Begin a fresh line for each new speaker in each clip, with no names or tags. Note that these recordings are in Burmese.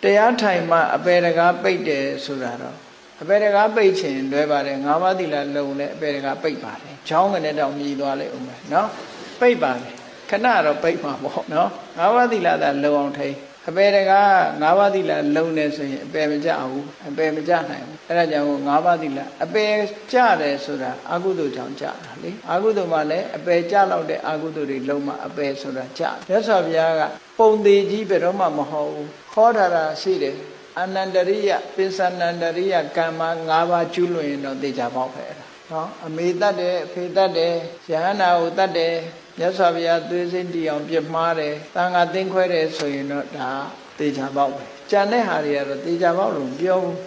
တရားထိုင်မှအပေတကားပိတ်တယ်ဆိုတာတော့အပေတကားပိတ်ခြင်းလွယ်ပါတယ်၅ပါးသီလလုံးလည်းအပေတကားပိတ်ပါတယ်ချောင်းကနေတော့မြည်သွားလိုက်ဦးမယ်နော်ပိတ်ပါတယ်ခဏတော့ပိတ်မှာပေါ့နော်၅ပါးသီလသာလုံအောင်ထိအပေတကား၅ပါးသီလလုံနေဆိုရင်အပေမကြဘူးအပေမကြနိုင်ဘူးအဲ့ဒါကြောင့်၅ပါးသီလအပေကြတယ်ဆိုတာအကုသိုလ်ကြောင့်ကြတာလေအကုသိုလ်မှလည်းအပေကြလောက်တဲ့အကုသိုလ်တွေလုံးမှအပေဆိုတာကြမြတ်စွာဘုရားကပုံသေးကြီးဘယ်တော့မှမဟုတ်ဘူးခေါ်တာရှိတယ်အနန္တရိယပိဿနန္တရိယကမ္မ၅ပါးကျူးလွန်ရင်တော့သိကြပေါက်ပဲနော်အမေတတ်တယ်အဖေတတ်တယ်ယဟနာကိုတတ်တယ်မြတ်စွာဘုရားသွေးစင်းတီအောင်ပြမှားတယ်တန်ခါသိမ်းခွဲတယ်ဆိုရင်တော့ဒါသိကြပေါက်ပဲကြံတဲ့ဟာတွေကတော့သိကြပေါက်လို့ပြောဘူး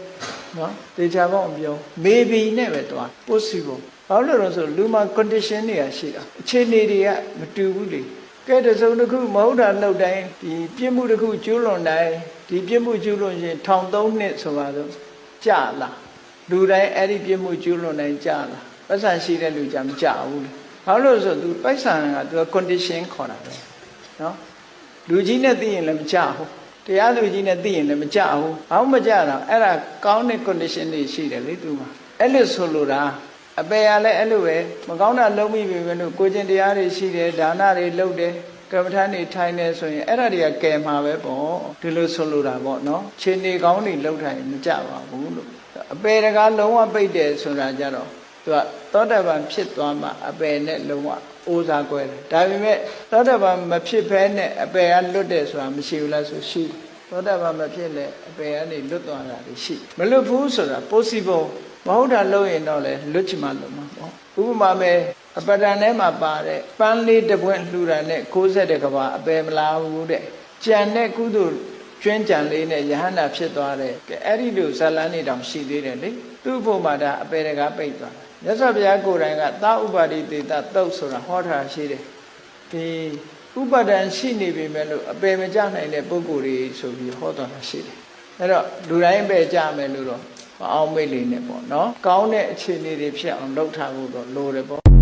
နော်သိကြပေါက်မပြောမေဘီနဲ့ပဲတွား possible ဘာလို့လဲဆိုလူမှာ condition တွေကရှိတာအခြေအနေတွေကမတူဘူးလေကဲတစုံတစ်ခုမဟုတ်တာလောက်တိုင်းဒီပြစ်မှုတစ်ခုကျူးလွန်တိုင်းဒီပြစ်မှုကျူးလွန်ရင်1300နှစ်ဆိုပါတော့ကြာလားလူတိုင်းအဲ့ဒီပြစ်မှုကျူးလွန်တိုင်းကြာလားပတ်စံရှိတဲ့လူကြမကြာဘူးဘာလို့ဆိုသူပိုက်ဆံကသူက condition ခေါ်တာပဲနော်လူကြီးနဲ့သိရင်လည်းမကြာဘူးတရားလူကြီးနဲ့သိရင်လည်းမကြာဘူးဘာမှမကြာတော့အဲ့ဒါကောင်းတဲ့ condition တွေရှိတယ်လေသူမှာအဲ့လိုဆိုလိုတာအပေရလည်းအဲ့လိုပဲမကောင်းတာလုံးမိပြီပဲလို့ကိုကျင်တရားတွေရှိတယ်ဒါနတွေလုပ်တယ်ကမ္မထာနေထိုင်နေဆိုရင်အဲ့ဒါတွေကကယ်မှာပဲပေါ့ဒီလိုဆိုလိုတာပေါ့နော်ခြေနေကောင်းတွေလှုပ်ထိုင်မကြပါဘူးလို့အပေတကားလုံးဝပိတ်တယ်ဆိုတာကြတော့သူကသောတပန်ဖြစ်သွားမှအပေနဲ့လုံးဝအိုးစားကွဲတယ်ဒါပေမဲ့သောတပန်မဖြစ်ဘဲနဲ့အပေကလွတ်တယ်ဆိုတာမရှိဘူးလားဆိုရှိသောတပန်မဖြစ်လဲအပေကနေလွတ်သွားတာရှိမလွတ်ဘူးဆိုတာ possible မဟုတ်တာလုပ်ရင်တော့လေလွတ်ချင်မှလုပ်မှာပေါ့ဥပမာပဲအပဒံထဲမှာပါတဲ့ပန်းလေးတစ်ပွင့်လှူတာနဲ့60ကဘာအပေမလားဘူးတဲ့ကြံတဲ့ကုသိုလ်ကျွမ်းကြံလေးနဲ့ယဟန္တာဖြစ်သွားတယ်အဲ့ဒီလိုဇာလန်းနေတောင်ရှိသေးတယ်လေသူ့ဖို့မှာဒါအပေတကားပိတ်သွားမြတ်စွာဘုရားကိုယ်တိုင်ကသာဥပါတိတေတသုတ်ဆိုတာဟောထားရှိတယ်ဒီဥပါဒံရှိနေပြီမဲ့လို့အပေမကြနိုင်တဲ့ပုဂ္ဂိုလ်တွေဆိုပြီးဟောတော်တာရှိတယ်အဲ့တော့လူတိုင်းပဲကြမယ်လို့တော့အောင်မိတ်လေးနဲ့ပေါ့နော်ကောင်းတဲ့အခြေအနေတွေဖြစ်အောင်လုပ်ထားဖို့တော့လိုတယ်ပေါ့